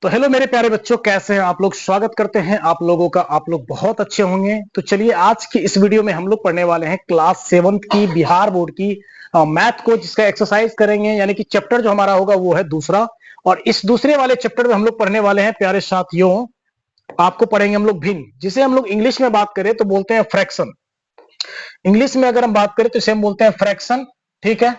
तो हेलो मेरे प्यारे बच्चों, कैसे हैं आप लोग। स्वागत करते हैं आप लोगों का। आप लोग बहुत अच्छे होंगे। तो चलिए आज की इस वीडियो में हम लोग पढ़ने वाले हैं क्लास 7th की बिहार बोर्ड की मैथ को, जिसका एक्सरसाइज करेंगे। यानी कि चैप्टर जो हमारा होगा वो है दूसरा। और इस दूसरे वाले चैप्टर में हम लोग पढ़ने वाले हैं प्यारे साथियों, आपको पढ़ेंगे हम लोग भिन्न, जिसे हम लोग इंग्लिश में बात करें तो बोलते हैं फ्रैक्शन। इंग्लिश में अगर हम बात करें तो इसे हम बोलते हैं फ्रैक्शन। ठीक है,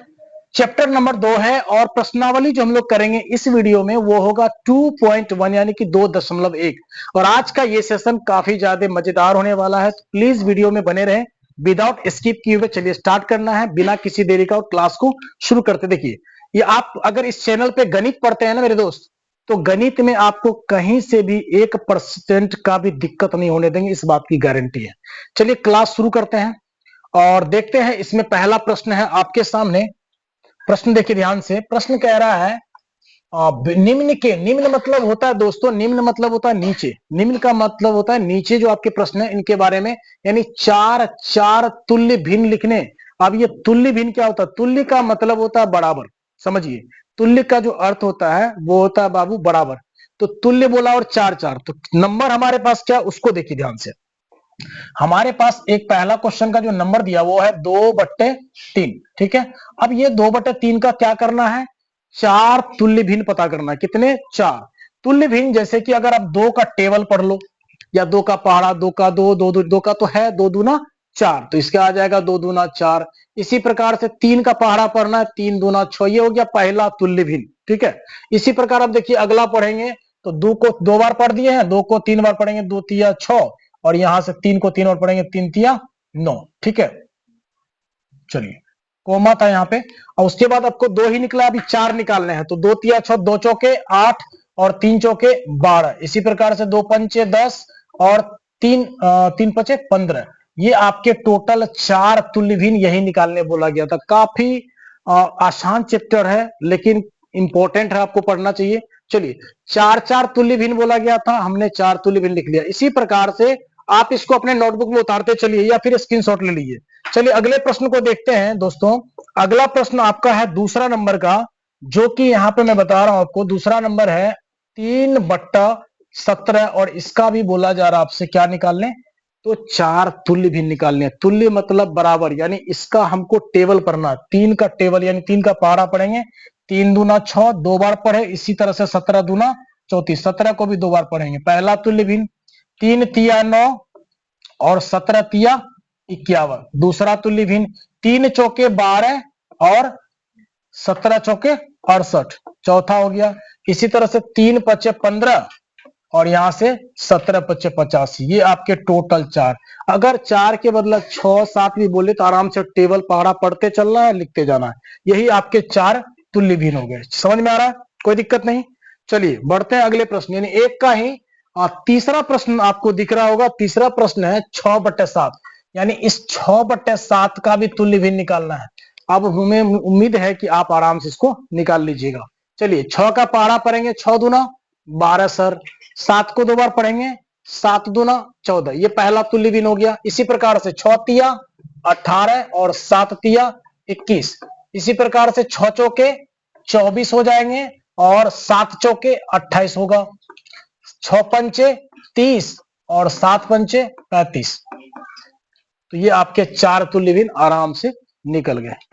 चैप्टर नंबर 2 है। और प्रश्नावली जो हम लोग करेंगे इस वीडियो में वो होगा 2.1 यानी कि 2.1। और आज का ये सेशन काफी ज्यादा मजेदार होने वाला है, तो प्लीज वीडियो में बने रहें विदाउट स्किप किए हुए। चलिए स्टार्ट करना है बिना किसी देरी का और क्लास को शुरू करते। देखिए, ये आप अगर इस चैनल पे गणित पढ़ते हैं ना मेरे दोस्त, तो गणित में आपको कहीं से भी 1% का भी दिक्कत नहीं होने देंगे, इस बात की गारंटी है। चलिए क्लास शुरू करते हैं और देखते हैं। इसमें पहला प्रश्न है आपके सामने। प्रश्न देखिए ध्यान से। प्रश्न कह रहा है निम्न के, निम्न मतलब होता है दोस्तों, निम्न मतलब होता है नीचे। निम्न का मतलब होता है नीचे जो आपके प्रश्न है इनके बारे में, यानी चार चार तुल्य भिन्न लिखने। अब ये तुल्य भिन्न क्या होता है? तुल्य का मतलब होता है बराबर। समझिए, तुल्य का जो अर्थ होता है वो होता है बाबू बराबर। तो तुल्य बोला और चार चार, तो नंबर हमारे पास क्या, उसको देखिए ध्यान से। हमारे पास एक पहला क्वेश्चन का जो नंबर दिया वो है 2/3। ठीक है, अब ये 2/3 का क्या करना है? चार तुल्य भिन्न पता करना है। कितने? चार तुल्य भिन्न। जैसे कि अगर आप दो का टेबल पढ़ लो या दो का पहाड़ा, दो का दो, दो का तो है, दो दूना चार, तो इसका आ जाएगा दो दूना चार। इसी प्रकार से तीन का पहाड़ा पढ़ना है, तीन दूना छह, ये हो गया पहला तुल्य भिन्न। ठीक है, इसी प्रकार आप देखिए अगला पढ़ेंगे तो दो को दो बार पढ़ दिए हैं, दो को तीन बार पढ़ेंगे, दो तिया छह, और यहां से तीन को तीन और पढ़ेंगे, तीन तिया नौ। ठीक है, चलिए कोमा था यहाँ पे। और उसके बाद आपको दो ही निकला, अभी चार निकालने हैं, तो दो तिया छह, दो चौके 8 और तीन चौके 12। इसी प्रकार से दो पंचे 10 और तीन पचे 15। ये आपके टोटल चार तुल्य भिन्न यही निकालने बोला गया था। काफी आसान चैप्टर है लेकिन इंपॉर्टेंट है, आपको पढ़ना चाहिए। चलिए, चार चार तुल्य भिन्न बोला गया था, हमने चार तुल्य भिन्न लिख लिया। इसी प्रकार से आप इसको अपने नोटबुक में उतारते चलिए या फिर स्क्रीनशॉट ले लीजिए। चलिए अगले प्रश्न को देखते हैं दोस्तों। अगला प्रश्न आपका है दूसरा नंबर का, जो कि यहां पे मैं बता रहा हूं आपको, दूसरा नंबर है 3/17। और इसका भी बोला जा रहा है आपसे क्या निकालने, तो चार तुल्य भी निकालने। तुल्य मतलब बराबर, यानी इसका हमको टेबल पढ़ना। तीन का टेबल यानी तीन का पहाड़ा पढ़ेंगे, तीन दूना छह, दो बार पढ़े। इसी तरह से 17 दूना 34, 17 को भी दो बार पढ़ेंगे। पहला तुल्य भिन्न, तीन तिया 9 और 17 तिया 51। दूसरा तुल्य भिन्न, तीन चौके 12 और 17 चौके 68, चौथा हो गया। इसी तरह से तीन पचे 15 और यहां से 17 पचे 85। ये आपके टोटल चार। अगर चार के बदला 6 7 भी बोले तो आराम से टेबल पहाड़ा पढ़ते चलना है, लिखते जाना है। यही आपके चार तुल्य भिन्न हो गए। समझ में आ रहा है? कोई दिक्कत नहीं। चलिए बढ़ते हैं अगले प्रश्न, यानी एक का ही तीसरा प्रश्न आपको दिख रहा होगा। तीसरा प्रश्न है 6/7, यानी इस 6/7 का भी तुल्य भिन्न निकालना है। अब हमें उम्मीद है कि आप आराम से इसको निकाल लीजिएगा। चलिए, 6 का पहाड़ा पढ़ेंगे, 6 दूना 12 सर। 7 को दो बार पढ़ेंगे, 7 दूना 14। ये पहला तुल्य भिन्न हो गया। इसी प्रकार से 6 तिया 18 और 7 तिया 21। इसी प्रकार से 6 चौके 24 हो जाएंगे और 7 चौके 28 होगा। 6 पंचे 30 और 7 पंचे 35। तो ये आपके चार तुल्य भिन्न आराम से निकल गए।